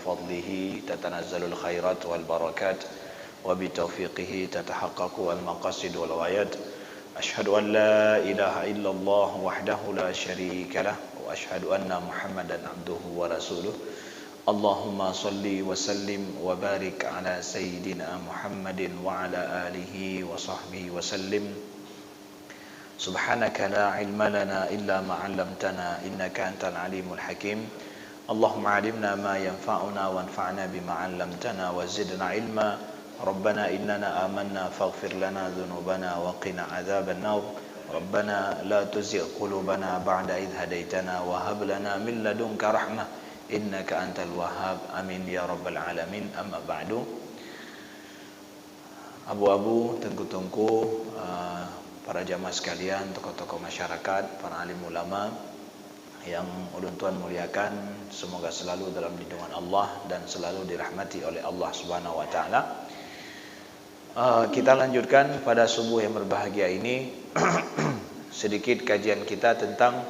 وبفضله تتنزل الخيرات والبركات وبتوفيقه تتحقق المقاصد والغايات أشهد أن لا إله إلا الله وحده لا شريك له وأشهد أن محمدا عبده ورسوله اللهم صل وسلم وبارك على سيدنا محمد وعلى آله وصحبه وسلم سبحانك لا علم لنا إلا ما علمتنا إنك أنت العليم الحكيم اللهم علمنا ما ينفعنا وانفعنا بما علمتنا وزدنا علما ربنا إننا آمنا فاغفر لنا ذنوبنا وقنا عذاب النار ربنا لا تزغ قلوبنا بعد إذ هديتنا وهب لنا من لدنك رحمة إنك أنت الوهاب آمين يا رب العالمين أما بعد abu-abu, tengku-tengku, para jamaah sekalian, tokoh-tokoh masyarakat, para alim ulama yang ulun Tuhan muliakan, semoga selalu dalam lindungan Allah dan selalu dirahmati oleh Allah Subhanahu wa taala. Kita lanjutkan pada subuh yang berbahagia ini sedikit kajian kita tentang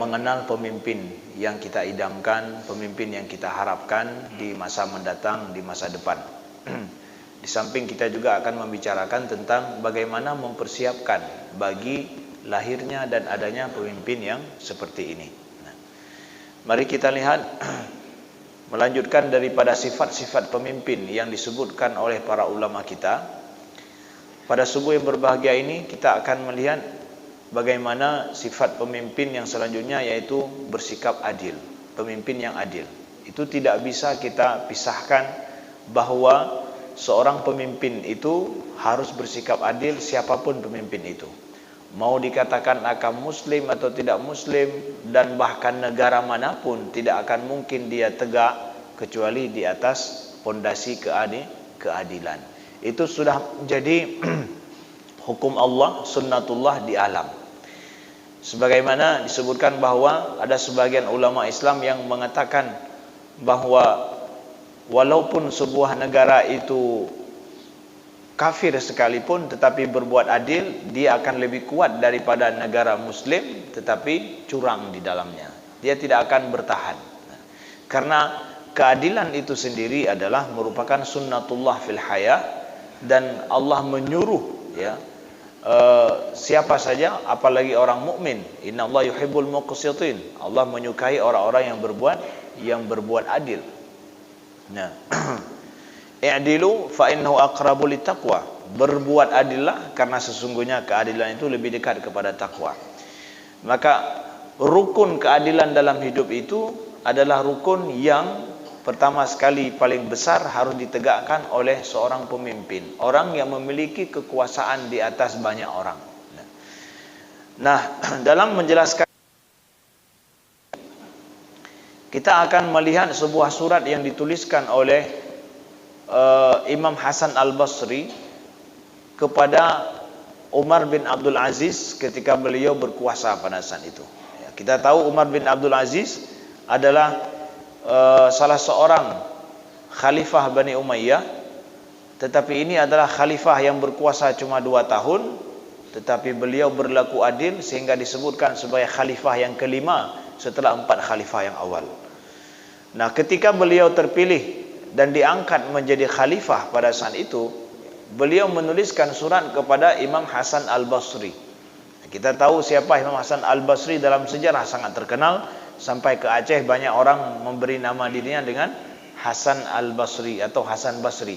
mengenal pemimpin yang kita idamkan, pemimpin yang kita harapkan di masa mendatang, di masa depan. Di samping kita juga akan membicarakan tentang bagaimana mempersiapkan bagi lahirnya dan adanya pemimpin yang seperti ini. Nah, mari kita lihat melanjutkan daripada sifat-sifat pemimpin yang disebutkan oleh para ulama kita. Pada subuh yang berbahagia ini kita akan melihat bagaimana sifat pemimpin yang selanjutnya, yaitu bersikap adil. Pemimpin yang adil itu tidak bisa kita pisahkan, bahwa seorang pemimpin itu harus bersikap adil siapapun pemimpin itu. Mau dikatakan akan muslim atau tidak muslim, dan bahkan negara manapun tidak akan mungkin dia tegak kecuali di atas pondasi keadilan. Itu sudah menjadi hukum Allah, sunnatullah di alam. Sebagaimana disebutkan bahwa ada sebagian ulama Islam yang mengatakan bahwa walaupun sebuah negara itu kafir sekalipun tetapi berbuat adil, dia akan lebih kuat daripada negara muslim tetapi curang di dalamnya. Dia tidak akan bertahan. Karena keadilan itu sendiri adalah merupakan sunnatullah fil hayah, dan Allah menyuruh siapa saja, apalagi orang mukmin, innallaha yuhibbul muqsitin. Allah menyukai orang-orang yang berbuat adil. Nah, i'dilu fa innahu aqrabu littaqwa. Berbuat adillah karena sesungguhnya keadilan itu lebih dekat kepada takwa. Maka rukun keadilan dalam hidup itu adalah rukun yang pertama sekali paling besar harus ditegakkan oleh seorang pemimpin, orang yang memiliki kekuasaan di atas banyak orang. Nah, dalam menjelaskan, kita akan melihat sebuah surat yang dituliskan oleh Imam Hasan Al-Basri kepada Umar bin Abdul Aziz ketika beliau berkuasa pada saat itu. Kita tahu Umar bin Abdul Aziz adalah salah seorang khalifah Bani Umayyah, tetapi ini adalah khalifah yang berkuasa cuma 2 tahun, tetapi beliau berlaku adil sehingga disebutkan sebagai khalifah yang kelima setelah 4 khalifah yang awal. Nah, ketika beliau terpilih dan diangkat menjadi khalifah pada saat itu, beliau menuliskan surat kepada Imam Hasan Al-Basri. Kita tahu siapa Imam Hasan Al-Basri dalam sejarah, sangat terkenal. Sampai ke Aceh banyak orang memberi nama dirinya dengan Hasan Al-Basri atau Hasan Basri.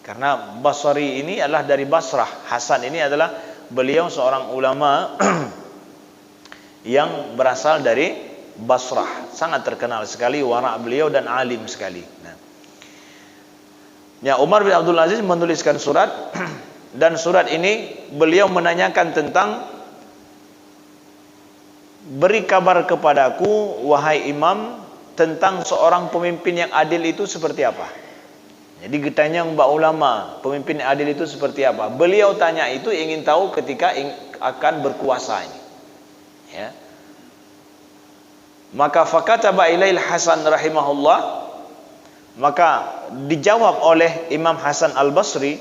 Karena Basri ini adalah dari Basrah. Hasan ini adalah beliau seorang ulama yang berasal dari Basrah, sangat terkenal sekali wara' beliau dan alim sekali. Umar bin Abdul Aziz menuliskan surat dan surat ini beliau menanyakan tentang, beri kabar kepadaku wahai imam tentang seorang pemimpin yang adil itu seperti apa. Jadi ditanya mbak ulama, pemimpin yang adil itu seperti apa. Beliau tanya itu ingin tahu ketika akan berkuasa ini. Ya. Maka fakataba ilail Hasan rahimahullah, maka dijawab oleh Imam Hasan Al-Basri,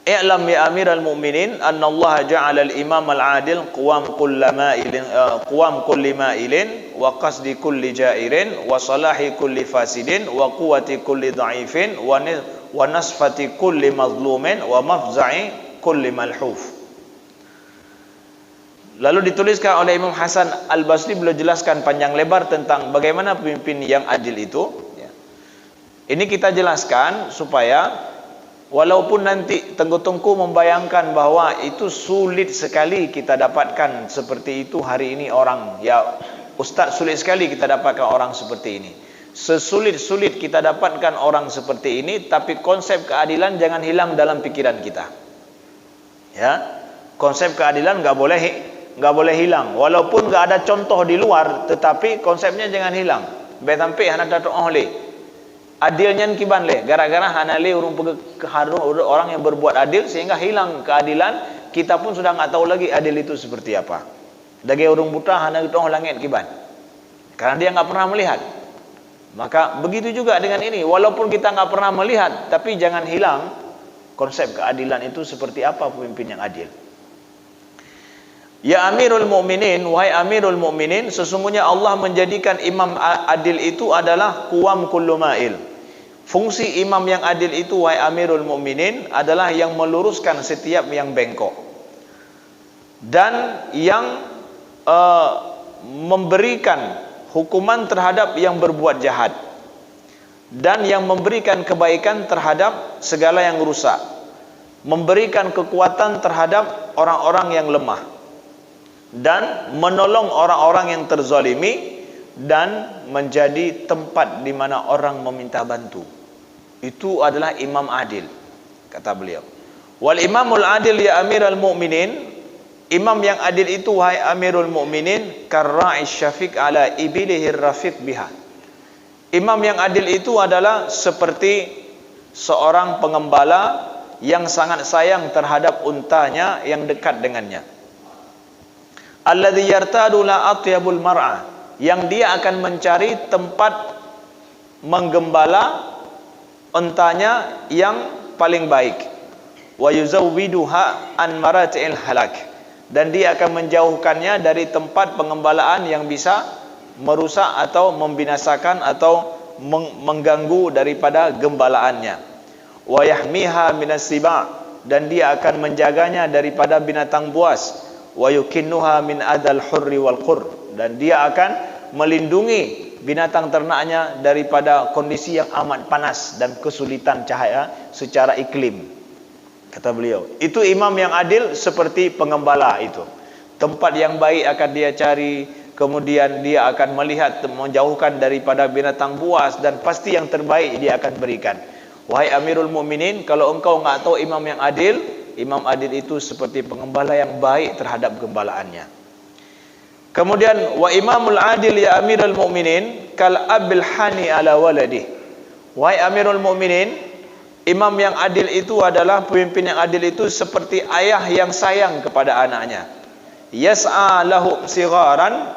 I'lam ya amiral mu'minin anna Allah ja'ala al-imam al-adil qawam kulli ma'ilin wa qasdi kulli ja'irin wa salahi kulli fasidin wa quwwati kulli dha'ifin wa nasfati kulli mazlumin wa mafza'i kulli malhuf. Lalu dituliskan oleh Imam Hasan Al-Basri, beliau jelaskan panjang lebar tentang bagaimana pemimpin yang adil itu. Ini kita jelaskan supaya walaupun nanti tengku-tengku membayangkan bahwa itu sulit sekali kita dapatkan seperti itu hari ini orang, ya Ustaz, sulit sekali kita dapatkan orang seperti ini. Sesulit-sulit kita dapatkan orang seperti ini, tapi konsep keadilan jangan hilang dalam pikiran kita. Ya, konsep keadilan nggak boleh hilang. Walaupun nggak ada contoh di luar, tetapi konsepnya jangan hilang. Betampi anak datuk oleh adilnya kiban le, gara-gara hanale orang yang berbuat adil sehingga hilang keadilan. Kita pun sudah nggak tahu lagi adil itu seperti apa. Dagi orang buta hana itu langit kiban, karena dia nggak pernah melihat. Maka begitu juga dengan ini, walaupun kita nggak pernah melihat, tapi jangan hilang konsep keadilan itu seperti apa pemimpin yang adil. Ya Amirul Mu'minin, wahai Amirul Mu'minin, sesungguhnya Allah menjadikan imam adil itu adalah quwam kullu ma'il. Fungsi imam yang adil itu, wahai Amirul Mu'minin, adalah yang meluruskan setiap yang bengkok, dan yang memberikan hukuman terhadap yang berbuat jahat, dan yang memberikan kebaikan terhadap segala yang rusak, memberikan kekuatan terhadap orang-orang yang lemah, dan menolong orang-orang yang terzalimi, dan menjadi tempat di mana orang meminta bantu. Itu adalah imam adil, kata beliau. Wal imamul adil ya amiral mu'minin, imam yang adil itu, wahai Amirul Mukminin, karra'i syafiq ala ibilihir rafiq biha. Imam yang adil itu adalah seperti seorang pengembala yang sangat sayang terhadap untanya yang dekat dengannya. Alladhi yartadu la atyabul mar'a, yang dia akan mencari tempat menggembala untanya yang paling baik. Wa yuzawwiduha an marati'il halak, dan dia akan menjauhkannya dari tempat pengembalaan yang bisa merusak atau membinasakan atau mengganggu daripada gembalaannya. Wa yahmiha minas siba, dan dia akan menjaganya daripada binatang buas. Wa yukinnuha min adal hurri wal qur, dan dia akan melindungi binatang ternaknya daripada kondisi yang amat panas dan kesulitan cahaya secara iklim. Kata beliau, itu imam yang adil seperti pengembala itu. Tempat yang baik akan dia cari, kemudian dia akan melihat menjauhkan daripada binatang buas, dan pasti yang terbaik dia akan berikan. Wahai Amirul Mukminin, kalau engkau enggak tahu imam yang adil, imam adil itu seperti pengembala yang baik terhadap gembalaannya. Kemudian wa imamul adil ya Amirul Mukminin kal abil hani ala waladi. Wahai Amirul Mukminin, imam yang adil itu adalah, pemimpin yang adil itu seperti ayah yang sayang kepada anaknya. Yas'a lahum sigharan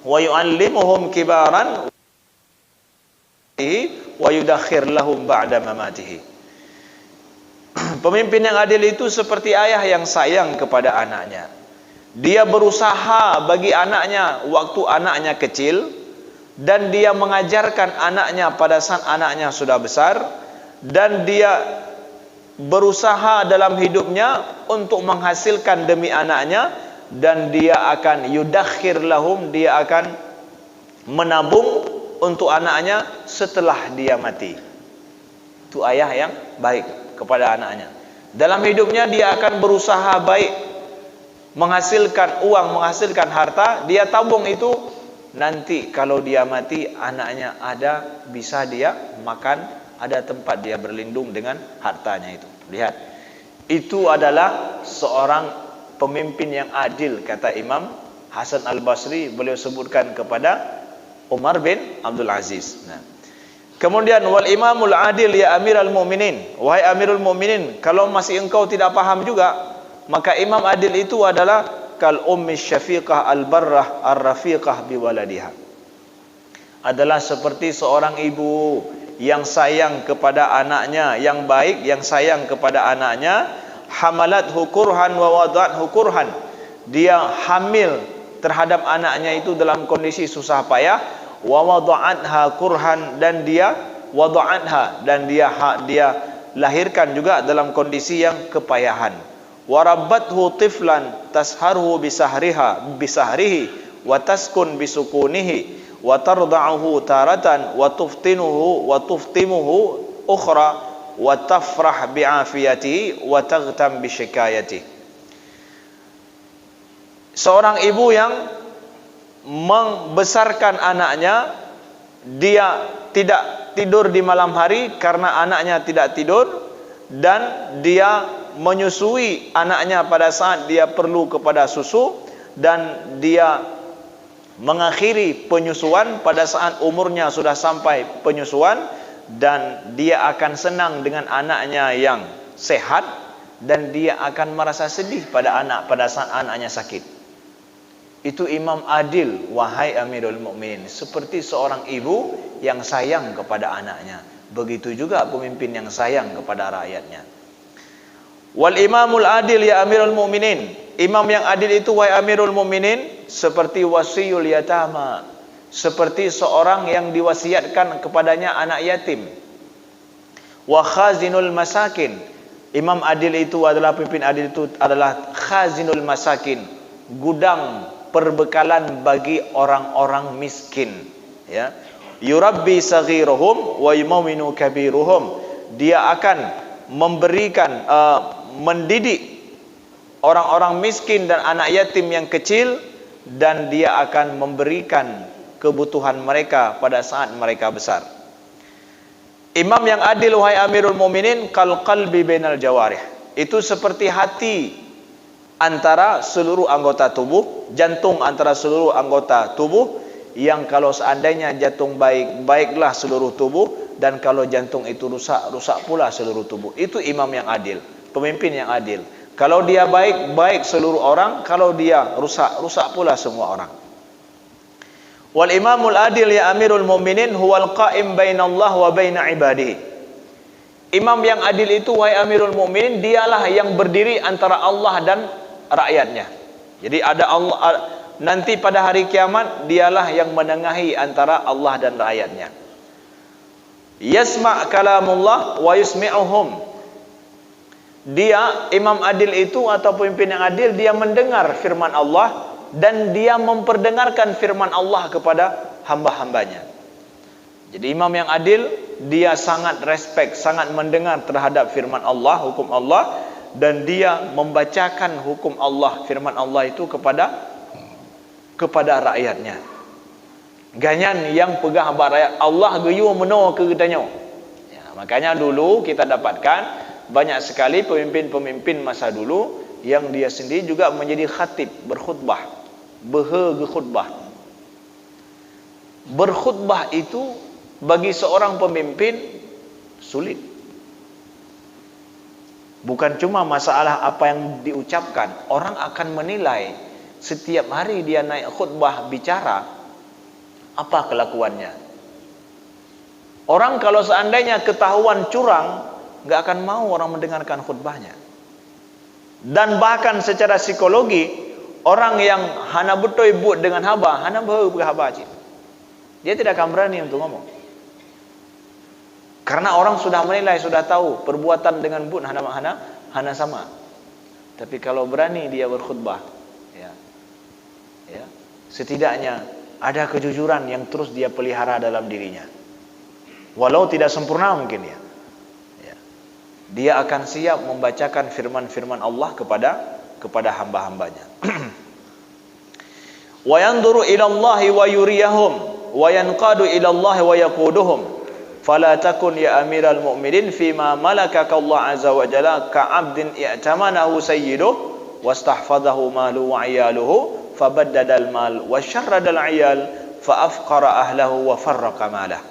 wa yu'allimuhum kibaran wa yudakhir lahum ba'da mamatihi. Pemimpin yang adil itu seperti ayah yang sayang kepada anaknya. Dia berusaha bagi anaknya waktu anaknya kecil, dan dia mengajarkan anaknya pada saat anaknya sudah besar, dan dia berusaha dalam hidupnya untuk menghasilkan demi anaknya, dan dia akan yudakhir lahum, dia akan menabung untuk anaknya setelah dia mati. Itu ayah yang baik kepada anaknya. Dalam hidupnya dia akan berusaha baik, menghasilkan uang, menghasilkan harta, dia tabung itu, nanti kalau dia mati anaknya ada, bisa dia makan, ada tempat dia berlindung dengan hartanya itu. Lihat, itu adalah seorang pemimpin yang adil, kata Imam Hasan Al-Basri, beliau sebutkan kepada Umar bin Abdul Aziz. Nah, kemudian wal imamul adil ya Amirul Mukminin, wahai Amirul Mukminin, kalau masih engkau tidak paham juga, maka imam adil itu adalah kal ummi syafiqah al-barrah ar-rafiqah biwaladiha, adalah seperti seorang ibu yang sayang kepada anaknya, yang baik, yang sayang kepada anaknya, hamalathu kurhan wa wada'athu kurhan. Dia hamil terhadap anaknya itu dalam kondisi susah payah, wa wada'atha kurhan, dan dia wada'atha, dan dia lahirkan juga dalam kondisi yang kepayahan. Wa rabbathu tiflan tasharuhu bisahrihi wa taskun bisukunihi wa tarda'uhu taratan wa tuftimuhu ukhra wa tafrah bi'afiyatihi wa taghtam bisyikayatihi. Seorang ibu yang membesarkan anaknya, dia tidak tidur di malam hari karena anaknya tidak tidur, dan dia menyusui anaknya pada saat dia perlu kepada susu, dan dia mengakhiri penyusuan pada saat umurnya sudah sampai penyusuan, dan dia akan senang dengan anaknya yang sehat, dan dia akan merasa sedih pada saat anaknya sakit. Itu imam adil, wahai Amirul Mukminin, seperti seorang ibu yang sayang kepada anaknya. Begitu juga pemimpin yang sayang kepada rakyatnya. Wal imamul adil ya Amirul Mukminin, imam yang adil itu wahai Amirul Mukminin seperti wasiyul yatama, seperti seorang yang diwasiatkan kepadanya anak yatim. Wa khazinul masakin, imam adil itu adalah, pemimpin adil itu adalah khazinul masakin, gudang perbekalan bagi orang-orang miskin, ya. Yurabbi saghiruhum wa yumawinu kabiruhum, dia akan memberikan mendidik orang-orang miskin dan anak yatim yang kecil, dan dia akan memberikan kebutuhan mereka pada saat mereka besar. Imam yang adil wahai Amirul Mukminin kal qalbi bainal jawarih, itu seperti hati antara seluruh anggota tubuh, jantung antara seluruh anggota tubuh, yang kalau seandainya jantung baik, baiklah seluruh tubuh, dan kalau jantung itu rusak, rusak pula seluruh tubuh. Itu imam yang adil, pemimpin yang adil. Kalau dia baik, baik seluruh orang, kalau dia rusak, rusak pula semua orang. Wal imamul adil ya Amirul Mukminin huwal qa'im bainallah wa baina ibadihi. Imam yang adil itu wahai Amirul Mukminin, dialah yang berdiri antara Allah dan rakyatnya. Jadi ada Allah nanti pada hari kiamat, dialah yang menengahi antara Allah dan rakyatnya. Yasma' kalamullah wa yusmi'uhum. Dia imam adil itu atau pemimpin yang adil, dia mendengar firman Allah dan dia memperdengarkan firman Allah kepada hamba-hambanya. Jadi imam yang adil, dia sangat respect, sangat mendengar terhadap firman Allah, hukum Allah, dan dia membacakan hukum Allah, firman Allah itu kepada rakyatnya. Ganyan yang pegah abad rakyat Allah geyu meno ke gedanyo. Ya, makanya dulu kita dapatkan banyak sekali pemimpin-pemimpin masa dulu yang dia sendiri juga menjadi khatib, berkhutbah, khutbah. Berkhutbah itu bagi seorang pemimpin sulit. Bukan cuma masalah apa yang diucapkan, orang akan menilai setiap hari dia naik khutbah bicara, apa kelakuannya. Orang kalau seandainya ketahuan curang, nggak akan mau orang mendengarkan khutbahnya. Dan bahkan secara psikologi, orang yang hana betul buat dengan haba, hana betul haba, dia tidak akan berani untuk ngomong. Karena orang sudah menilai, sudah tahu perbuatan dengan but hana sama. Tapi kalau berani dia berkhutbah, ya, setidaknya ada kejujuran yang terus dia pelihara dalam dirinya. Walau tidak sempurna mungkin ya. Dia akan siap membacakan firman-firman Allah kepada hamba-hambanya. Wa yanzuru ila Allah wa yuriyahum wa yanqadu ila Allah wa yaquduhum. Fala takun ya Amiral Mukminin fima malakaka Allah azza wa jalla ka'abdin i'tamanahu sayyiduhu wastahfadhahu maluhu wa 'iyaluhu fabaddada al-mal wa syarrada al-'iyal fa afqara ahlahu wa farraqa malahu.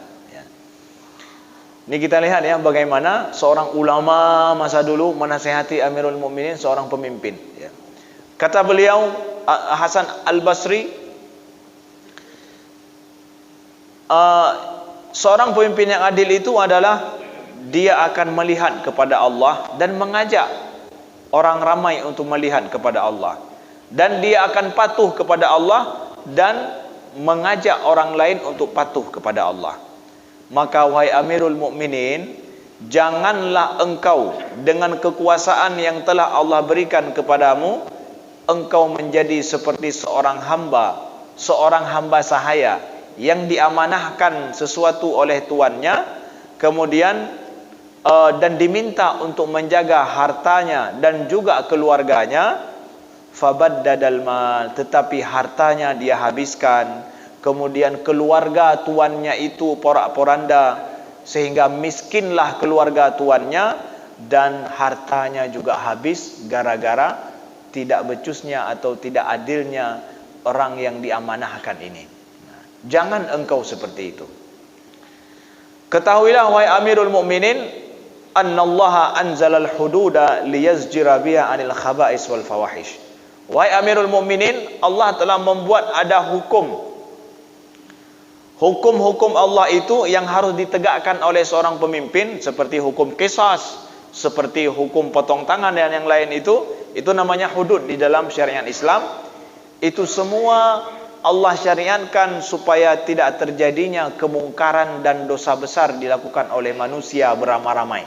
Ini kita lihat ya bagaimana seorang ulama masa dulu menasihati Amirul Mukminin, seorang pemimpin. Ya. Kata beliau Hasan Al-Basri, seorang pemimpin yang adil itu adalah dia akan melihat kepada Allah dan mengajak orang ramai untuk melihat kepada Allah, dan dia akan patuh kepada Allah dan mengajak orang lain untuk patuh kepada Allah. Maka wahai Amirul Mukminin, janganlah engkau dengan kekuasaan yang telah Allah berikan kepadamu, engkau menjadi seperti seorang hamba sahaya yang diamanahkan sesuatu oleh tuannya, kemudian dan diminta untuk menjaga hartanya dan juga keluarganya, fabaddadal mal, tetapi hartanya dia habiskan, kemudian keluarga tuannya itu porak-poranda, sehingga miskinlah keluarga tuannya, dan hartanya juga habis gara-gara tidak becusnya atau tidak adilnya orang yang diamanahkan ini. Jangan engkau seperti itu. Ketahuilah wahai Amirul Mukminin, annallaha anzalal hududa liyazjira biha 'anil khaba'is wal fawahish. Wahai Amirul Mukminin, Allah telah membuat ada hukum-hukum Allah itu yang harus ditegakkan oleh seorang pemimpin, seperti hukum qisas, seperti hukum potong tangan dan yang lain itu namanya hudud di dalam syariat Islam. Itu semua Allah syariatkan supaya tidak terjadinya kemungkaran dan dosa besar dilakukan oleh manusia beramai-ramai.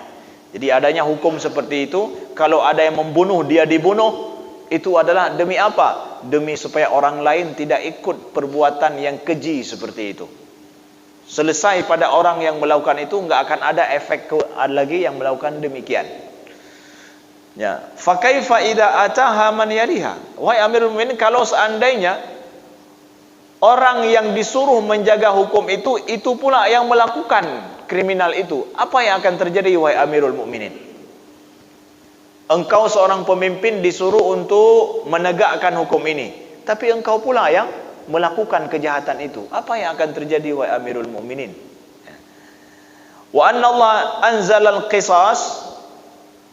Jadi adanya hukum seperti itu, kalau ada yang membunuh, dia dibunuh, itu adalah demi apa? Demi supaya orang lain tidak ikut perbuatan yang keji seperti itu. Selesai pada orang yang melakukan itu, enggak akan ada efek lagi yang melakukan demikian. Ya, fa kaifa idza ataha man yaliha. Wahai Amirul Mukminin, kalau seandainya orang yang disuruh menjaga hukum itu pula yang melakukan kriminal itu, apa yang akan terjadi wahai Amirul Mukminin? Engkau seorang pemimpin disuruh untuk menegakkan hukum ini, tapi engkau pula yang melakukan kejahatan itu. Apa yang akan terjadi wahai Amirul Mukminin? Wa anna Allah anzalal qisas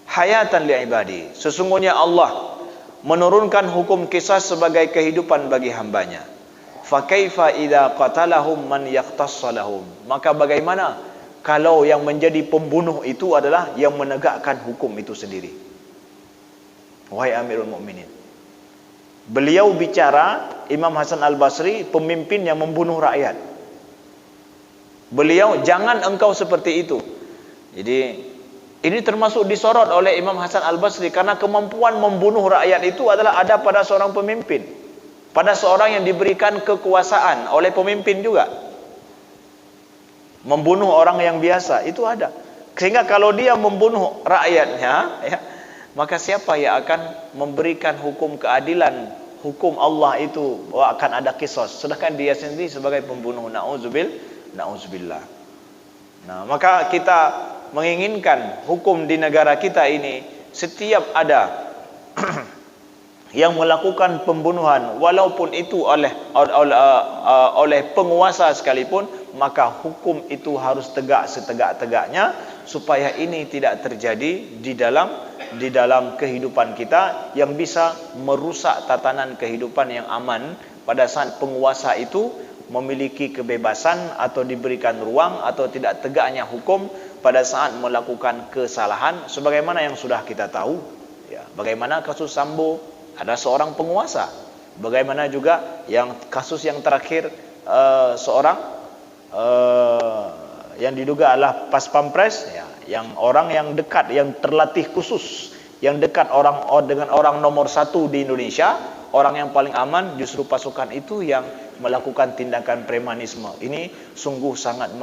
hayatan li'ibadi. Sesungguhnya Allah menurunkan hukum kisah sebagai kehidupan bagi hambanya. Fa kaifa idza qatalahum man yaqtassalahum. Maka bagaimana kalau yang menjadi pembunuh itu adalah yang menegakkan hukum itu sendiri? Wahai Amirul Mukminin, beliau bicara, Imam Hasan Al-Basri, pemimpin yang membunuh rakyat. Beliau, jangan engkau seperti itu. Jadi ini termasuk disorot oleh Imam Hasan Al-Basri, karena kemampuan membunuh rakyat itu adalah ada pada seorang pemimpin, pada seorang yang diberikan kekuasaan oleh pemimpin juga. Membunuh orang yang biasa itu ada. Sehingga kalau dia membunuh rakyatnya, ya, maka siapa yang akan memberikan hukum keadilan, hukum Allah itu akan ada qisas, sedangkan dia sendiri sebagai pembunuh. Na'udzubillah. Nah, maka kita menginginkan hukum di negara kita ini, setiap ada yang melakukan pembunuhan, walaupun itu oleh penguasa sekalipun, maka hukum itu harus tegak setegak-tegaknya, supaya ini tidak terjadi di dalam kehidupan kita, yang bisa merusak tatanan kehidupan yang aman pada saat penguasa itu memiliki kebebasan atau diberikan ruang atau tidak tegaknya hukum pada saat melakukan kesalahan, sebagaimana yang sudah kita tahu, ya, bagaimana kasus Sambo, ada seorang penguasa, bagaimana juga yang kasus yang terakhir seorang yang diduga adalah pas pampres, ya, yang orang yang dekat, yang terlatih khusus, yang dekat dengan orang nomor 1 di Indonesia, orang yang paling aman, justru pasukan itu yang melakukan tindakan premanisme. Ini sungguh sangat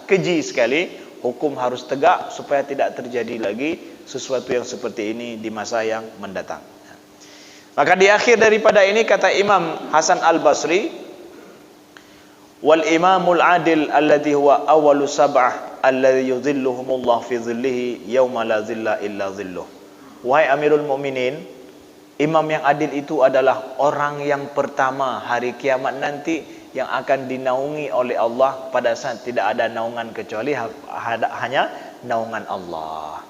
keji sekali. Hukum harus tegak supaya tidak terjadi lagi sesuatu yang seperti ini di masa yang mendatang. Maka di akhir daripada ini kata Imam Hasan Al-Basri, wal imamul adil alladhi huwa awwalu sab'ah alladhi yudhilluhumullah fi dhillihi yawma la dhilla illa dhilluh. Wahai Amirul Mukminin, imam yang adil itu adalah orang yang pertama hari kiamat nanti yang akan dinaungi oleh Allah pada saat tidak ada naungan kecuali hanya naungan Allah.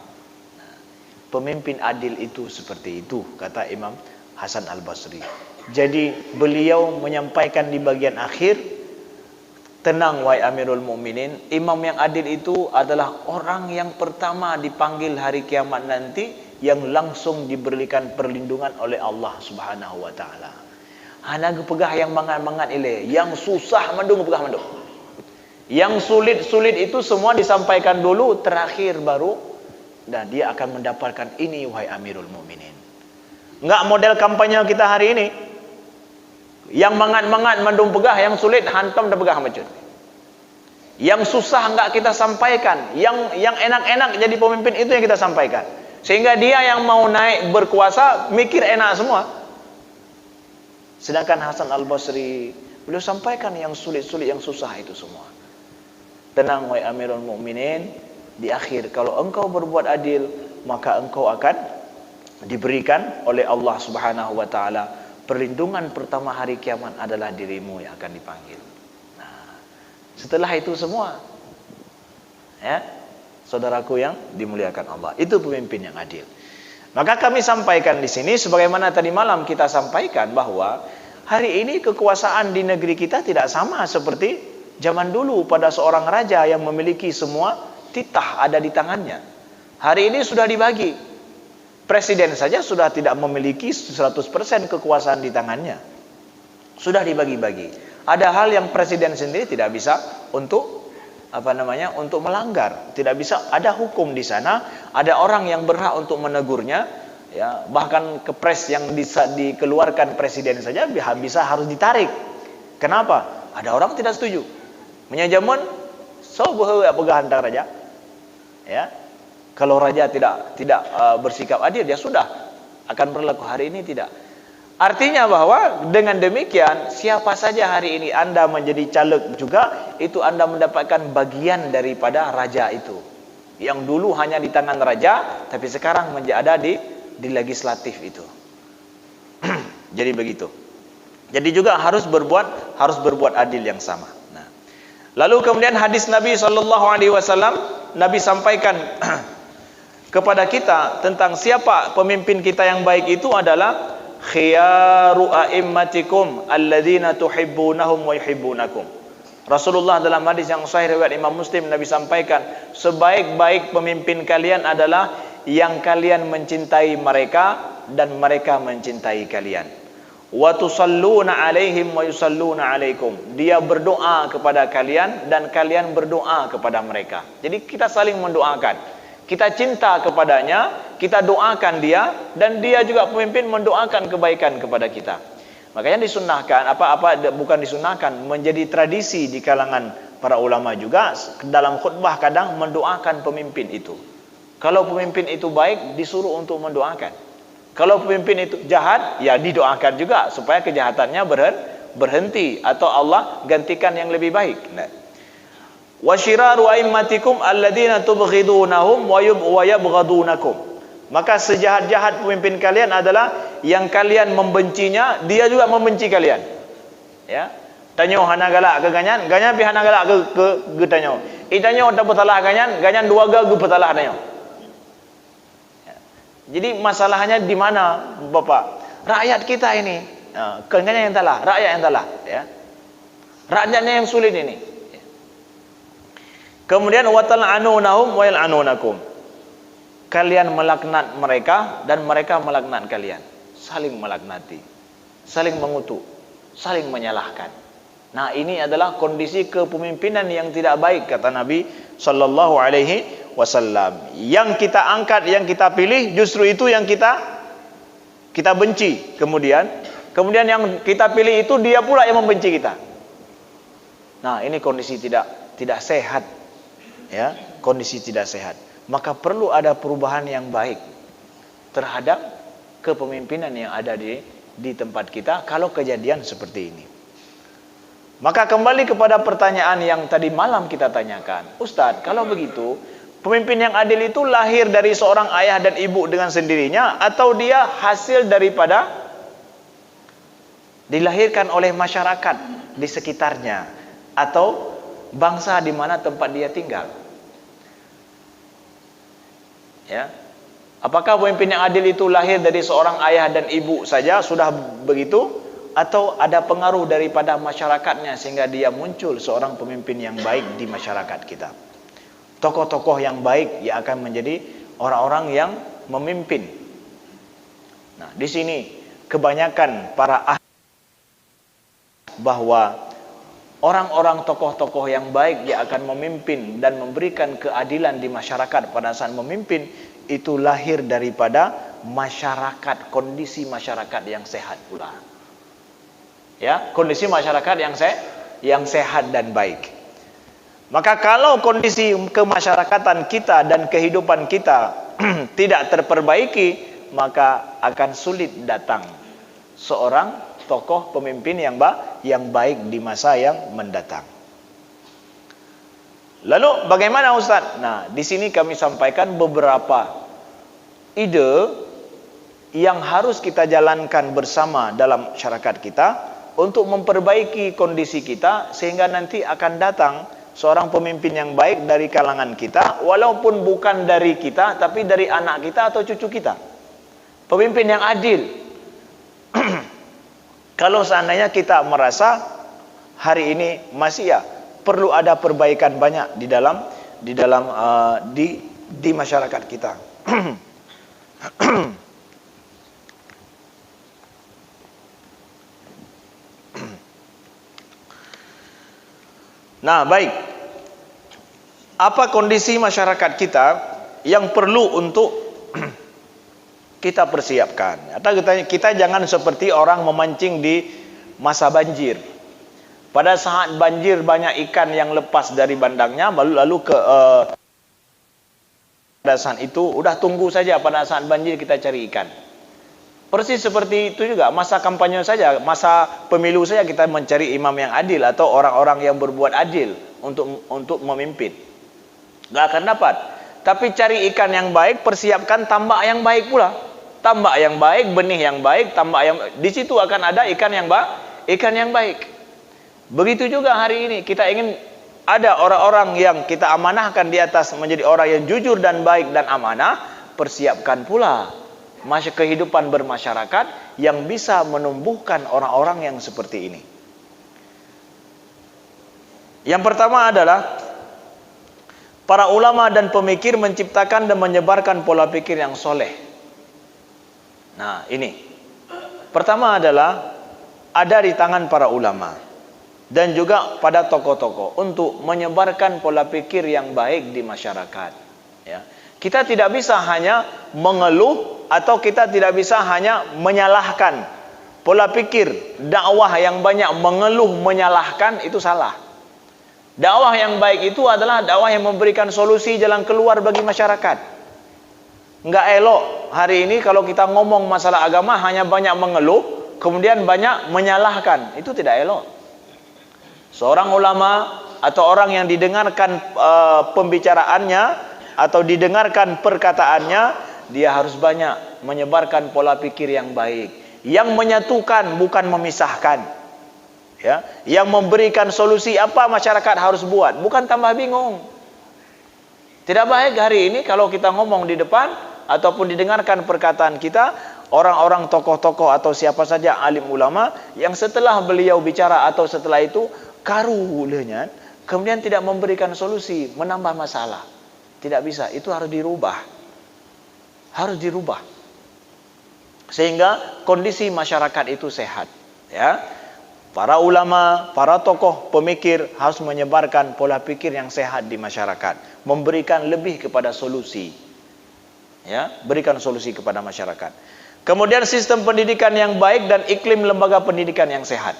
Pemimpin adil itu seperti itu, kata Imam Hasan Al-Basri. Jadi beliau menyampaikan di bagian akhir, tenang wahai Amirul Mukminin, imam yang adil itu adalah orang yang pertama dipanggil hari kiamat nanti yang langsung diberikan perlindungan oleh Allah Subhanahu wa taala. Hana pegah yang mangan-mangan ile, yang susah mandung pegah mandung. Yang sulit-sulit itu semua disampaikan dulu, terakhir baru dan dia akan mendapatkan ini wahai Amirul Mukminin. Enggak model kampanye kita hari ini. Yang mangan-mangan mandung pegah, yang sulit hantam dah pegah macam. Yang susah enggak kita sampaikan, yang enak-enak jadi pemimpin itu yang kita sampaikan. Sehingga dia yang mau naik berkuasa mikir enak semua. Sedangkan Hasan Al-Basri beliau sampaikan yang sulit-sulit, yang susah itu semua. Tenang wahai Amirul Mukminin, di akhir kalau engkau berbuat adil, maka engkau akan diberikan oleh Allah Subhanahu wa taala perlindungan pertama hari kiamat adalah dirimu yang akan dipanggil. Nah, setelah itu semua, ya, saudaraku yang dimuliakan Allah, itu pemimpin yang adil. Maka kami sampaikan di sini sebagaimana tadi malam kita sampaikan bahwa hari ini kekuasaan di negeri kita tidak sama seperti zaman dulu pada seorang raja yang memiliki semua titah ada di tangannya. Hari ini sudah dibagi. Presiden saja sudah tidak memiliki 100% kekuasaan di tangannya. Sudah dibagi-bagi. Ada hal yang presiden sendiri tidak bisa untuk untuk melanggar. Tidak bisa, ada hukum di sana, ada orang yang berhak untuk menegurnya, ya, bahkan kepres yang bisa dikeluarkan presiden saja bisa harus ditarik. Kenapa? Ada orang tidak setuju. Menyajamun so pegah hantar raja. Ya. Kalau raja tidak bersikap adil, ya sudah akan berlaku. Hari ini tidak. Artinya bahwa dengan demikian siapa saja hari ini Anda menjadi caleg juga, itu Anda mendapatkan bagian daripada raja itu. Yang dulu hanya di tangan raja, tapi sekarang ada di legislatif itu. Jadi begitu. Jadi juga harus berbuat adil yang sama. Nah, lalu kemudian hadis Nabi SAW, Nabi sampaikan kepada kita tentang siapa pemimpin kita yang baik itu adalah khiyaru a'immatikum alladzina tuhibbunahum wa yuhibbunakum. Rasulullah dalam hadis yang sahih riwayat Imam Muslim, Nabi sampaikan, sebaik-baik pemimpin kalian adalah yang kalian mencintai mereka dan mereka mencintai kalian. Wa tusalluna alaihim wa yusalluna alaikum. Dia berdoa kepada kalian dan kalian berdoa kepada mereka. Jadi kita saling mendoakan. Kita cinta kepadanya, kita doakan dia, dan dia juga pemimpin mendoakan kebaikan kepada kita. Makanya disunnahkan, bukan disunnahkan, menjadi tradisi di kalangan para ulama juga dalam khutbah kadang mendoakan pemimpin itu. Kalau pemimpin itu baik, disuruh untuk mendoakan. Kalau pemimpin itu jahat, ya didoakan juga supaya kejahatannya berhenti atau Allah gantikan yang lebih baik. Nah, wa syiraru a'immatikum alladzina tubghidunahum wa yabghadunakum. Maka sejahat-jahat pemimpin kalian adalah yang kalian membencinya, dia juga membenci kalian. Ya. Tanyo hana galak ke ganyan pi hana galak ke tanyo. Itanyo dapat salah ganyan dua ga gu petalah tanyo. Ya. Jadi masalahnya di mana, Bapak? Rakyat kita ini, ganyan yang salah, rakyat yang salah, ya. Rakyatnya yang sulit ini. Kemudian watal'anunahum wa yal'anunakum. Kalian melaknat mereka dan mereka melaknat kalian. Saling melaknati, saling mengutuk, saling menyalahkan. Nah, ini adalah kondisi kepemimpinan yang tidak baik kata Nabi sallallahu alaihi wasallam. Yang kita angkat, yang kita pilih justru itu yang kita benci. Kemudian yang kita pilih itu dia pula yang membenci kita. Nah, ini kondisi tidak sehat. Ya, kondisi tidak sehat. Maka perlu ada perubahan yang baik terhadap kepemimpinan yang ada di tempat kita kalau kejadian seperti ini. Maka kembali kepada pertanyaan yang tadi malam kita tanyakan, Ustadz, kalau begitu pemimpin yang adil itu lahir dari seorang ayah dan ibu dengan sendirinya, atau dia hasil daripada dilahirkan oleh masyarakat di sekitarnya atau bangsa di mana tempat dia tinggal? Ya. Apakah pemimpin yang adil itu lahir dari seorang ayah dan ibu saja sudah begitu, atau ada pengaruh daripada masyarakatnya sehingga dia muncul seorang pemimpin yang baik di masyarakat kita? Tokoh-tokoh yang baik yang akan menjadi orang-orang yang memimpin. Nah, di sini kebanyakan para ahli bahwa orang-orang tokoh-tokoh yang baik dia akan memimpin dan memberikan keadilan di masyarakat pada saat memimpin, itu lahir daripada masyarakat, kondisi masyarakat yang sehat pula. Ya, kondisi masyarakat yang sehat dan baik. Maka kalau kondisi kemasyarakatan kita dan kehidupan kita tidak terperbaiki, maka akan sulit datang seorang tokoh pemimpin yang baik di masa yang mendatang. Lalu bagaimana Ustaz? Nah, di sini kami sampaikan beberapa ide yang harus kita jalankan bersama dalam masyarakat kita untuk memperbaiki kondisi kita, sehingga nanti akan datang seorang pemimpin yang baik dari kalangan kita, walaupun bukan dari kita, tapi dari anak kita atau cucu kita. Pemimpin yang adil. Kalau seandainya kita merasa hari ini masih ya perlu ada perbaikan banyak di masyarakat kita. Nah, baik. Apa kondisi masyarakat kita yang perlu untuk kita persiapkan? Atau kita jangan seperti orang memancing di masa banjir. Pada saat banjir banyak ikan yang lepas dari bandangnya, lalu pada saat itu udah tunggu saja pada saat banjir kita cari ikan. Persis seperti itu juga masa kampanye saja, masa pemilu saja kita mencari imam yang adil atau orang-orang yang berbuat adil untuk memimpin. Gak akan dapat. Tapi cari ikan yang baik, persiapkan tambak yang baik pula. Tambak yang baik, benih yang baik, tambak yang di situ akan ada ikan yang baik. Begitu juga hari ini kita ingin ada orang-orang yang kita amanahkan di atas menjadi orang yang jujur dan baik dan amanah, persiapkan pula kehidupan bermasyarakat yang bisa menumbuhkan orang-orang yang seperti ini. Yang pertama adalah para ulama dan pemikir menciptakan dan menyebarkan pola pikir yang soleh. Nah, ini pertama adalah ada di tangan para ulama dan juga pada tokoh-tokoh untuk menyebarkan pola pikir yang baik di masyarakat. Ya. Kita tidak bisa hanya mengeluh atau kita tidak bisa hanya menyalahkan. Pola pikir dakwah yang banyak mengeluh menyalahkan itu salah. Dakwah yang baik itu adalah dakwah yang memberikan solusi jalan keluar bagi masyarakat. Enggak elok hari ini kalau kita ngomong masalah agama hanya banyak mengeluh, kemudian banyak menyalahkan. Itu tidak elok. Seorang ulama atau orang yang didengarkan pembicaraannya atau didengarkan perkataannya, dia harus banyak menyebarkan pola pikir yang baik, yang menyatukan bukan memisahkan, ya, yang memberikan solusi apa masyarakat harus buat, bukan tambah bingung. Tidak baik hari ini kalau kita ngomong di depan ataupun didengarkan perkataan kita orang-orang tokoh-tokoh atau siapa saja alim ulama yang setelah beliau bicara atau setelah itu karu lenyat, kemudian tidak memberikan solusi, menambah masalah. Tidak bisa, itu harus dirubah. Harus dirubah. Sehingga kondisi masyarakat itu sehat, ya. Para ulama, para tokoh pemikir harus menyebarkan pola pikir yang sehat di masyarakat, memberikan lebih kepada solusi. Ya, berikan solusi kepada masyarakat. Kemudian sistem pendidikan yang baik dan iklim lembaga pendidikan yang sehat.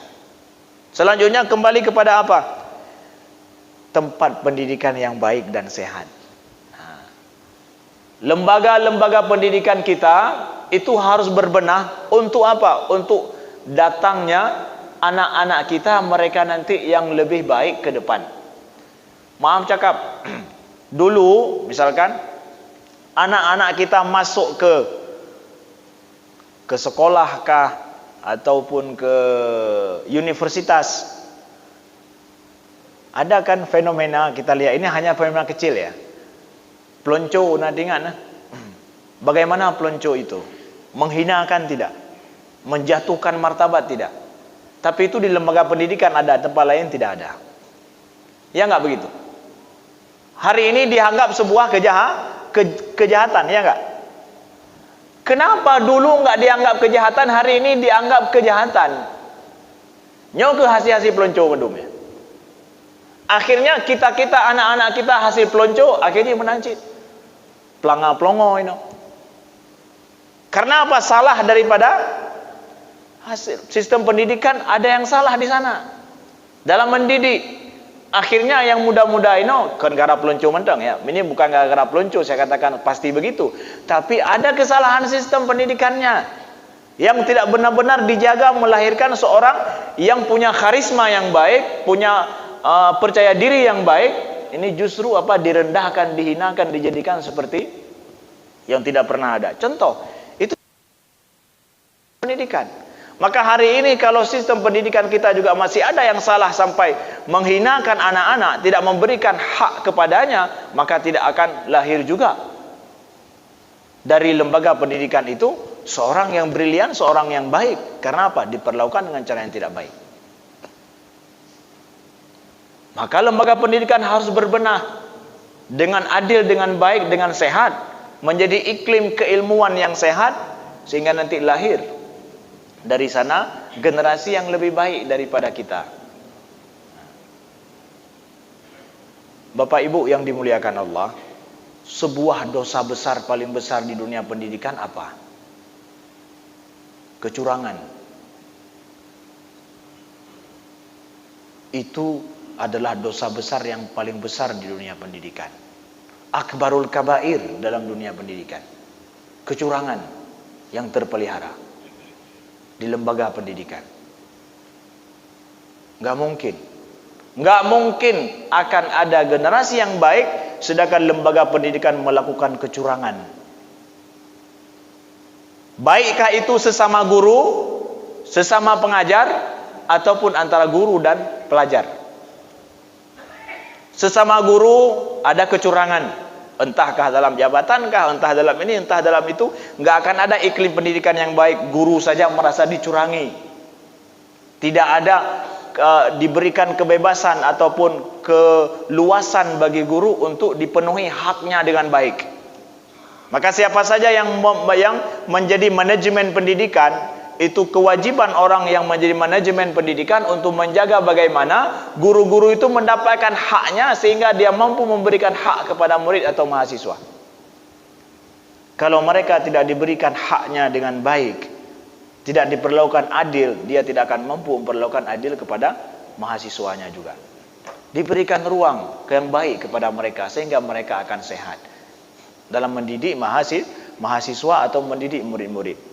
Selanjutnya kembali kepada apa? Tempat pendidikan yang baik dan sehat. Lembaga-lembaga pendidikan kita itu harus berbenah untuk apa? Untuk datangnya anak-anak kita, mereka nanti yang lebih baik ke depan. Maaf cakap, dulu misalkan anak-anak kita masuk ke sekolah kah ataupun ke universitas, ada kan fenomena kita lihat, ini hanya fenomena kecil ya. Pelonco nadingan. Bagaimana pelonco itu? Menghinakan tidak? Menjatuhkan martabat tidak? Tapi itu di lembaga pendidikan ada, tempat lain tidak ada. Ya enggak begitu? Hari ini dianggap sebuah kejahatan, ya enggak? Kenapa dulu nggak dianggap kejahatan, hari ini dianggap kejahatan? Nyo ke hasil-hasil pelonco medum ya. Akhirnya kita anak-anak kita hasil pelonco, akhirnya menancit. Pelanga pelongo ini. Karena apa? Salah daripada hasil sistem pendidikan, ada yang salah di sana dalam mendidik. Akhirnya yang muda-muda ini kan gara pelonco mentang ya. Ini bukan gara pelonco, saya katakan pasti begitu. Tapi ada kesalahan sistem pendidikannya yang tidak benar-benar dijaga, melahirkan seorang yang punya karisma yang baik, punya percaya diri yang baik. Ini justru direndahkan, dihinakan, dijadikan seperti yang tidak pernah ada. Contoh, itu pendidikan. Maka hari ini kalau sistem pendidikan kita juga masih ada yang salah sampai menghinakan anak-anak, tidak memberikan hak kepadanya, maka tidak akan lahir juga dari lembaga pendidikan itu seorang yang brilian, seorang yang baik. Karena apa? Diperlakukan dengan cara yang tidak baik. Maka lembaga pendidikan harus berbenah dengan adil, dengan baik, dengan sehat, menjadi iklim keilmuan yang sehat, sehingga nanti lahir dari sana generasi yang lebih baik daripada kita. Bapak Ibu yang dimuliakan Allah, sebuah dosa besar paling besar di dunia pendidikan apa? Kecurangan. Itu adalah dosa besar yang paling besar di dunia pendidikan. Akbarul kabair dalam dunia pendidikan. Kecurangan yang terpelihara di lembaga pendidikan. Nggak mungkin akan ada generasi yang baik sedangkan lembaga pendidikan melakukan kecurangan. Baikkah itu sesama guru, sesama pengajar, ataupun antara guru dan pelajar. Sesama guru ada kecurangan, entahkah dalam jabatankah, entah dalam ini, entah dalam itu, nggak akan ada iklim pendidikan yang baik. Guru saja merasa dicurangi, tidak ada diberikan kebebasan ataupun keluasan bagi guru untuk dipenuhi haknya dengan baik. Maka siapa saja yang menjadi manajemen pendidikan, itu kewajiban orang yang menjadi manajemen pendidikan untuk menjaga bagaimana guru-guru itu mendapatkan haknya sehingga dia mampu memberikan hak kepada murid atau mahasiswa. Kalau mereka tidak diberikan haknya dengan baik, tidak diperlakukan adil, dia tidak akan mampu memperlakukan adil kepada mahasiswanya juga. Diberikan ruang yang baik kepada mereka sehingga mereka akan sehat dalam mendidik mahasiswa atau mendidik murid-murid.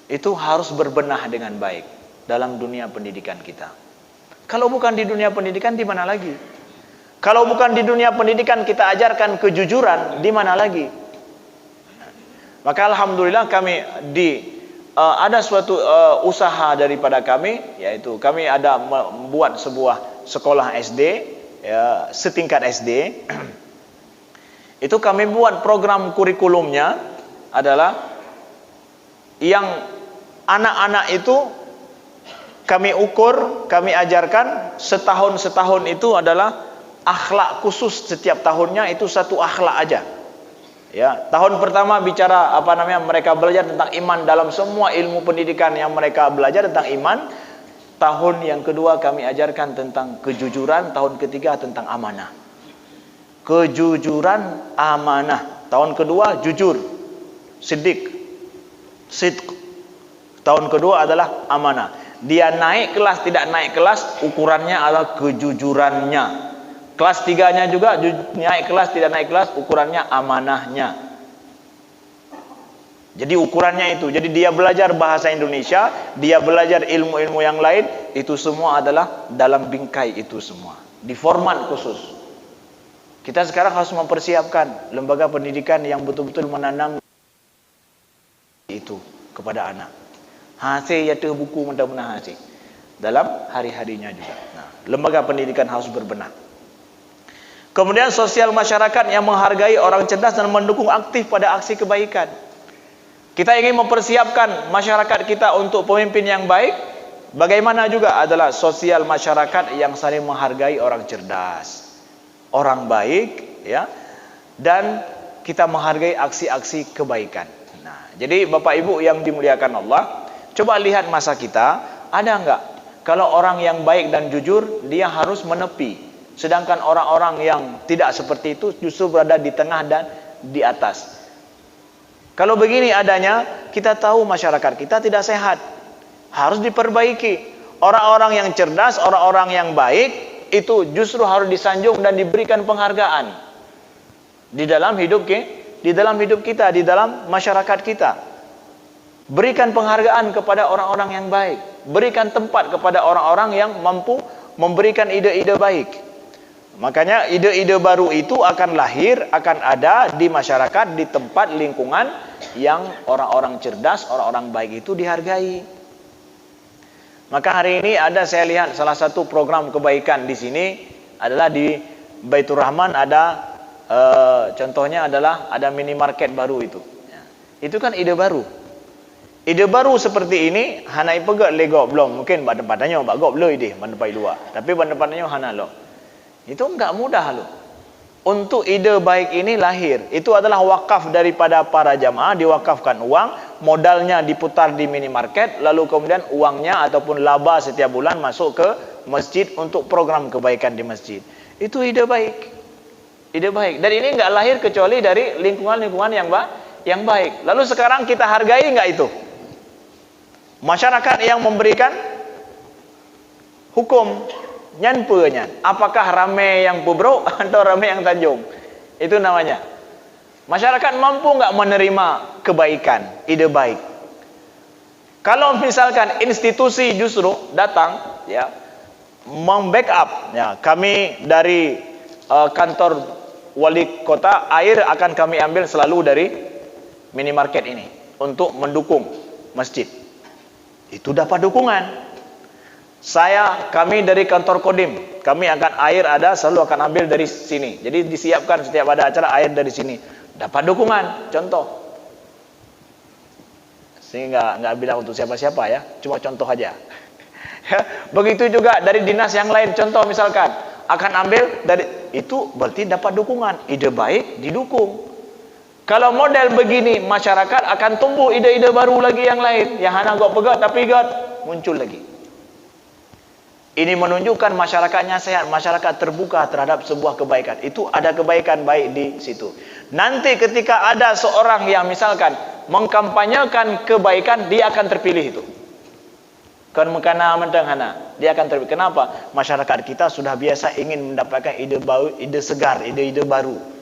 Itu harus berbenah dengan baik dalam dunia pendidikan kita. Kalau bukan di dunia pendidikan, di mana lagi? Kalau bukan di dunia pendidikan kita ajarkan kejujuran, di mana lagi? Maka alhamdulillah kami ada suatu usaha daripada kami, yaitu kami ada membuat sebuah sekolah SD, ya, setingkat SD. Itu kami buat program kurikulumnya adalah yang anak-anak itu kami ukur, kami ajarkan setahun itu adalah akhlak khusus. Setiap tahunnya itu satu akhlak aja. Ya, tahun pertama bicara mereka belajar tentang iman dalam semua ilmu pendidikan yang mereka belajar tentang iman. Tahun yang kedua kami ajarkan tentang kejujuran, tahun ketiga tentang amanah. Kejujuran, amanah. Tahun kedua jujur, sidq. Tahun kedua adalah amanah. Dia naik kelas tidak naik kelas, ukurannya adalah kejujurannya. Kelas 3-nya juga naik kelas tidak naik kelas, ukurannya amanahnya. Jadi ukurannya itu. Jadi dia belajar bahasa Indonesia, dia belajar ilmu-ilmu yang lain, itu semua adalah dalam bingkai itu semua, di format khusus. Kita sekarang harus mempersiapkan lembaga pendidikan yang betul-betul menanam itu kepada anak. Hasil yaitu buku mudah-mudahan hasil dalam hari-harinya juga. Nah, lembaga pendidikan harus berbenah. Kemudian sosial masyarakat yang menghargai orang cerdas dan mendukung aktif pada aksi kebaikan. Kita ingin mempersiapkan masyarakat kita untuk pemimpin yang baik. Bagaimana juga adalah sosial masyarakat yang saling menghargai orang cerdas, orang baik, ya, dan kita menghargai aksi-aksi kebaikan. Nah, jadi Bapak Ibu yang dimuliakan Allah, coba lihat masa kita, ada enggak kalau orang yang baik dan jujur dia harus menepi, sedangkan orang-orang yang tidak seperti itu justru berada di tengah dan di atas. Kalau begini adanya, kita tahu masyarakat kita tidak sehat, harus diperbaiki. Orang-orang yang cerdas, orang-orang yang baik itu justru harus disanjung dan diberikan penghargaan di dalam hidup kita, di dalam masyarakat kita. Berikan penghargaan kepada orang-orang yang baik, berikan tempat kepada orang-orang yang mampu memberikan ide-ide baik. Makanya ide-ide baru itu akan lahir, akan ada di masyarakat, di tempat lingkungan yang orang-orang cerdas, orang-orang baik itu dihargai. Maka hari ini ada, saya lihat salah satu program kebaikan di sini adalah di Baitur Rahman, ada contohnya adalah ada minimarket baru itu. Itu kan ide baru. Ide baru seperti ini hanai pegat legok belum, mungkin badan-badannya bagok belum ide bandapai luar. Tapi badan-badannya hana lo. Itu enggak mudah lo. Untuk ide baik ini lahir, itu adalah wakaf daripada para jamaah, diwakafkan uang, modalnya diputar di minimarket, lalu kemudian uangnya ataupun laba setiap bulan masuk ke masjid untuk program kebaikan di masjid. Itu ide baik. Ide baik. Dan ini enggak lahir kecuali dari lingkungan-lingkungan yang baik. Lalu sekarang kita hargai enggak itu? Masyarakat yang memberikan hukum nyanpenya, apakah ramai yang Pubruk atau ramai yang Tanjung? Itu namanya. Masyarakat mampu enggak menerima kebaikan, ide baik? Kalau misalkan institusi justru datang ya membackup, ya kami dari kantor wali kota, air akan kami ambil selalu dari minimarket ini untuk mendukung masjid. Itu dapat dukungan. Kami dari kantor Kodim, kami akan air ada selalu akan ambil dari sini. Jadi disiapkan setiap ada acara air dari sini. Dapat dukungan, contoh. Sehingga nggak bilang untuk siapa-siapa ya, cuma contoh aja. Begitu juga dari dinas yang lain, contoh misalkan akan ambil dari itu, berarti dapat dukungan, ide baik didukung. Kalau model begini, masyarakat akan tumbuh ide-ide baru lagi yang lain, yang hana gok pegat tapi gat muncul lagi. Ini menunjukkan masyarakatnya sehat, masyarakat terbuka terhadap sebuah kebaikan. Itu ada kebaikan baik di situ. Nanti ketika ada seorang yang misalkan mengkampanyekan kebaikan, dia akan terpilih itu. Kan mengkana mentang hana, dia akan terpilih. Kenapa? Masyarakat kita sudah biasa ingin mendapatkan ide baru, ide segar, ide-ide baru.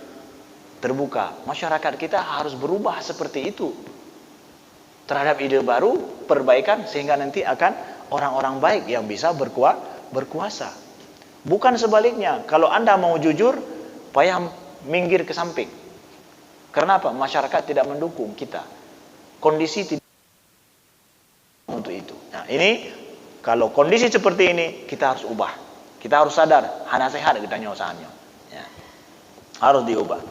Terbuka. Masyarakat kita harus berubah seperti itu terhadap ide baru, perbaikan, sehingga nanti akan orang-orang baik yang bisa berkuasa. Bukan sebaliknya. Kalau Anda mau jujur, payah minggir ke samping. Kenapa? Masyarakat tidak mendukung kita. Kondisi tidak untuk itu. Nah, ini kalau kondisi seperti ini kita harus ubah. Kita harus sadar, hana sehat kita nyosahannya. Ya. Harus diubah.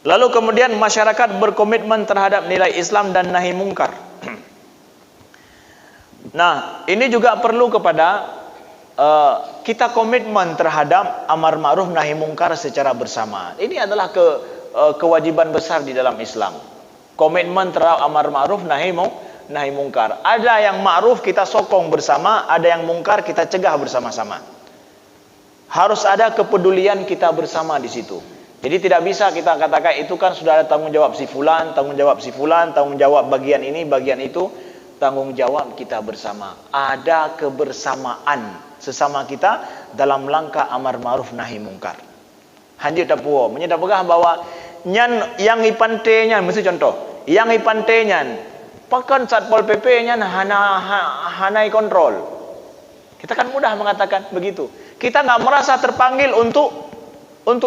Lalu kemudian masyarakat berkomitmen terhadap nilai Islam dan nahi mungkar. Nah, ini juga perlu kepada kita komitmen terhadap amar ma'ruf nahi mungkar secara bersama. Ini adalah kewajiban besar di dalam Islam. Komitmen terhadap amar ma'ruf nahi mungkar. Ada yang ma'ruf kita sokong bersama, ada yang mungkar kita cegah bersama-sama. Harus ada kepedulian kita bersama di situ. Jadi tidak bisa kita katakan itu kan sudah ada tanggung jawab si fulan, tanggung jawab si fulan, tanggung jawab bagian ini, bagian itu. Tanggung jawab kita bersama. Ada kebersamaan sesama kita dalam langkah amar ma'ruf nahi mungkar. Hanjir tapuo, menyedap pegah bahwa yang ipantenya, mesti contoh, yang ipantenya pakan Satpol PP-nya hanai kontrol. Kita kan mudah mengatakan begitu. Kita nggak merasa terpanggil untuk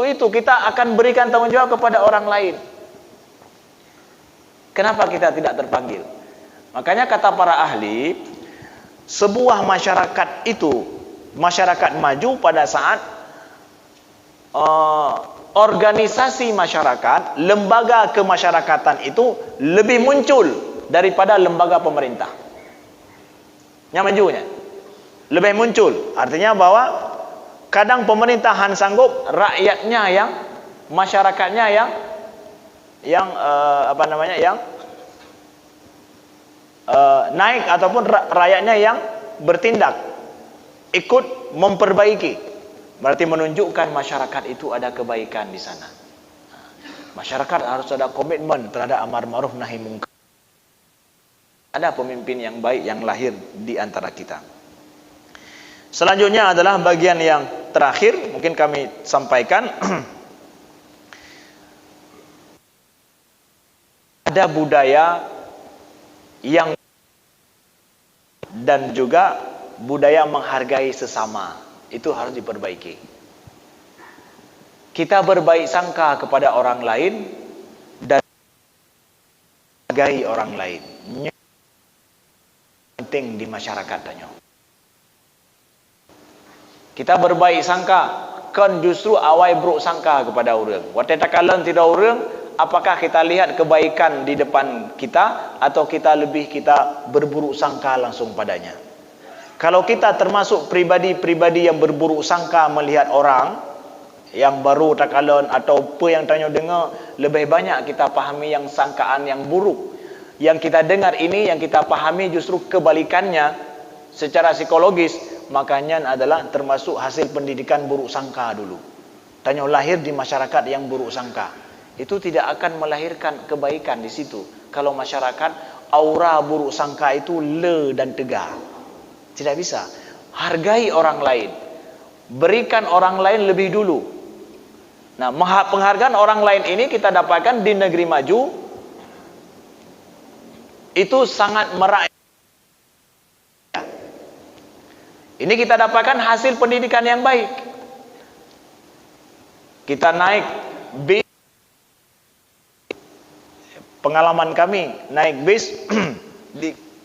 itu, kita akan berikan tanggung jawab kepada orang lain. Kenapa kita tidak terpanggil? Makanya kata para ahli, sebuah masyarakat itu, masyarakat maju pada saat organisasi masyarakat, lembaga kemasyarakatan itu lebih muncul daripada lembaga pemerintah. Yang majunya lebih muncul, artinya bahwa kadang pemerintahan sanggup, rakyatnya yang, masyarakatnya yang naik ataupun rakyatnya yang bertindak ikut memperbaiki, berarti menunjukkan masyarakat itu ada kebaikan di sana. Masyarakat harus ada komitmen terhadap amar ma'ruf nahi munkar. Ada pemimpin yang baik yang lahir di antara kita. Selanjutnya adalah bagian yang terakhir, mungkin kami sampaikan. Ada budaya yang dan juga budaya menghargai sesama, itu harus diperbaiki. Kita berbaik sangka kepada orang lain dan menghargai orang lain. Penting di masyarakat tanya. Kita berbaik sangka, kan justru awai buruk sangka kepada orang. Waktu takalan tidak orang, apakah kita lihat kebaikan di depan kita atau kita berburuk sangka langsung padanya? Kalau kita termasuk pribadi-pribadi yang berburuk sangka melihat orang yang baru takalan atau apa yang tanya dengar, lebih banyak kita pahami yang sangkaan yang buruk. Yang kita dengar ini, yang kita pahami justru kebalikannya secara psikologis, makanya adalah termasuk hasil pendidikan buruk sangka dulu. Tanya lahir di masyarakat yang buruk sangka, itu tidak akan melahirkan kebaikan di situ. Kalau masyarakat aura buruk sangka itu le dan tegar, tidak bisa. Hargai orang lain, berikan orang lain lebih dulu. Nah, penghargaan orang lain ini kita dapatkan di negeri maju, itu sangat merakyat. Ini kita dapatkan hasil pendidikan yang baik. Kita naik bis, pengalaman kami naik bis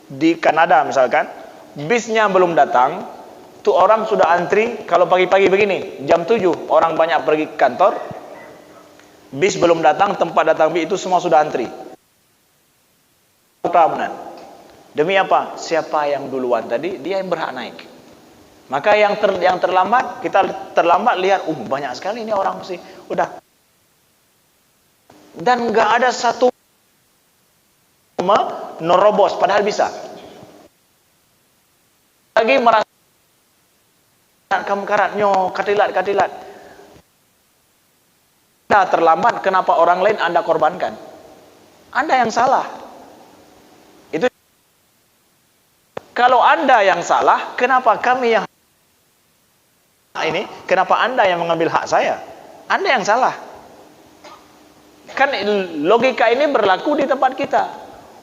di Kanada misalkan, bisnya belum datang, tuh orang sudah antri. Kalau pagi-pagi begini, jam 7 orang banyak pergi ke kantor, bis belum datang, tempat datang bis itu semua sudah antri. Demi apa? Siapa yang duluan tadi, dia yang berhak naik. Maka yang terlambat, kita terlambat lihat, banyak sekali ini orang mesti udah. Dan nggak ada satu nerobos, padahal bisa. Lagi merasa kamu karatnya katilat. Anda terlambat, kenapa orang lain Anda korbankan? Anda yang salah. Itu kalau Anda yang salah, kenapa kami yang ini? Kenapa Anda yang mengambil hak saya? Anda yang salah. Kan logika ini berlaku di tempat kita.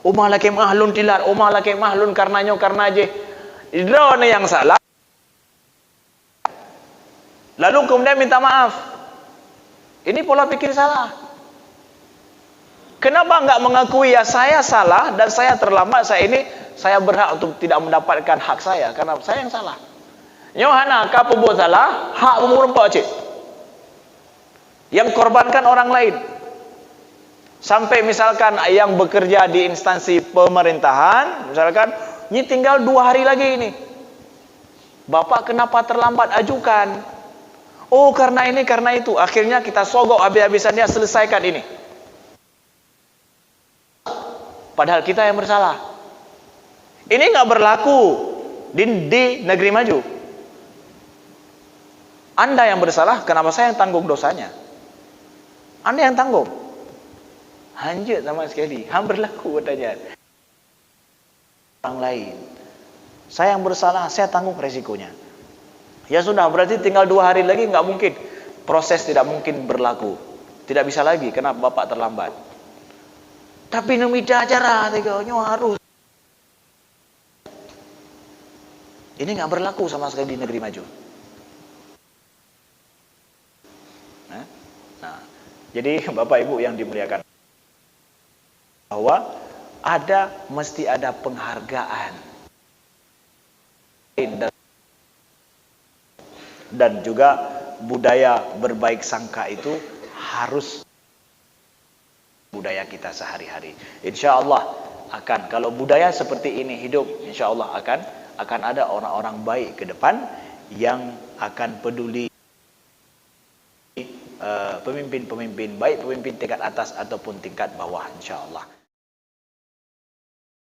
Umah laki mahlun tilat, umah laki mahlun karena je. Idrone yang salah. Lalu kemudian minta maaf. Ini pola pikir salah. Kenapa enggak mengakui ya saya salah dan saya terlambat, saya berhak untuk tidak mendapatkan hak saya karena saya yang salah. Nyohana ka pembuat salah, hak umur cik. Yang korbankan orang lain. Sampai misalkan yang bekerja di instansi pemerintahan, misalkan ini tinggal 2 hari lagi ini. Bapak kenapa terlambat ajukan? Oh karena ini, karena itu. Akhirnya kita sogok habis-habisannya, selesaikan ini. Padahal kita yang bersalah. Ini nggak berlaku di negeri maju. Anda yang bersalah, kenapa saya yang tanggung dosanya? Anda yang tanggung. Hanjut sama sekali. Berlaku katanya. Orang lain. Saya yang bersalah, saya tanggung resikonya. Ya sudah, berarti tinggal 2 hari lagi, nggak mungkin. Proses tidak mungkin berlaku. Tidak bisa lagi, kenapa Bapak terlambat. Tapi nemida acara, teganya harus. Ini nggak berlaku sama sekali di negeri maju. Nah, jadi Bapak Ibu yang dimuliakan, bahwa mesti ada penghargaan dan juga budaya berbaik sangka itu harus budaya kita sehari-hari. Insya Allah akan, kalau budaya seperti ini hidup, insya Allah akan ada orang-orang baik ke depan yang akan peduli pemimpin-pemimpin, baik pemimpin tingkat atas ataupun tingkat bawah, insya Allah.